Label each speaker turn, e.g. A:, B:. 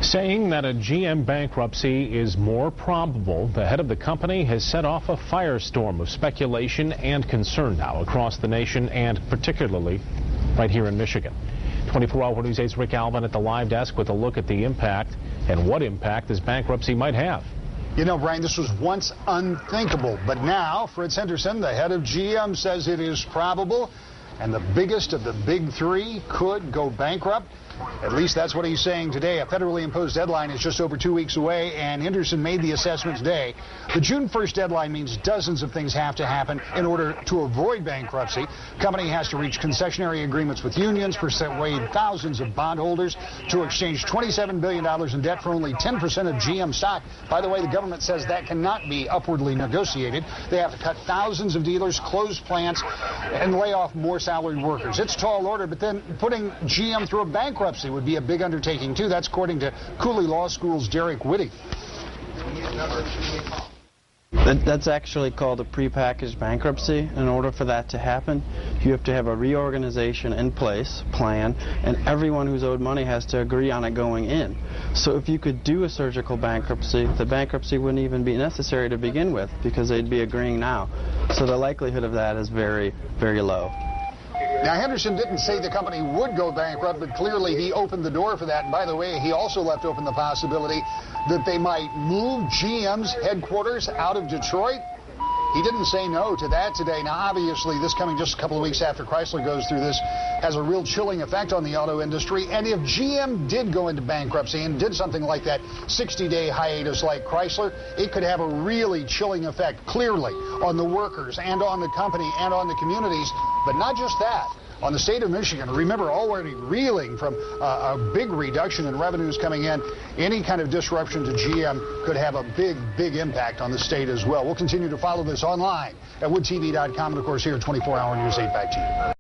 A: Saying that a GM bankruptcy is more probable, the head of the company has set off a firestorm of speculation and concern now across the nation, and particularly right here in Michigan. 24-Hour News 8's Rick Alvin at the live desk with a look at the impact and what impact this bankruptcy might have.
B: You know, Brian, this was once unthinkable, but now Fritz Henderson, the head of GM, says it is probable, and the biggest of the big three could go bankrupt. At least that's what he's saying today. A federally imposed deadline is just over 2 weeks away, and Henderson made the assessment today. The June 1st deadline means dozens of things have to happen in order to avoid bankruptcy. The company has to reach concessionary agreements with unions, persuade thousands of bondholders to exchange $27 billion in debt for only 10% of GM stock. By the way, the government says that cannot be upwardly negotiated. They have to cut thousands of dealers, close plants, and lay off more salaried workers. It's a tall order, but then putting GM through a bankruptcy would be a big undertaking, too. That's according to Cooley Law School's Derek Whitty.
C: That's actually called a prepackaged bankruptcy. In order for that to happen, you have to have a reorganization in place, plan, and everyone who's owed money has to agree on it going in. So if you could do a surgical bankruptcy, the bankruptcy wouldn't even be necessary to begin with because they'd be agreeing now. So the likelihood of that is very, very low.
B: Now, Henderson didn't say the company would go bankrupt, but clearly he opened the door for that. And by the way, he also left open the possibility that they might move GM's headquarters out of Detroit. He didn't say no to that today. Now, obviously, this coming just a couple of weeks after Chrysler goes through this has a real chilling effect on the auto industry. And if GM did go into bankruptcy and did something like that 60-day hiatus like Chrysler, it could have a really chilling effect, clearly, on the workers and on the company and on the communities. But not just that. On the state of Michigan, remember, already reeling from a big reduction in revenues coming in. Any kind of disruption to GM could have a big, big impact on the state as well. We'll continue to follow this online at woodtv.com and, of course, here at 24-Hour News 8. Back to you.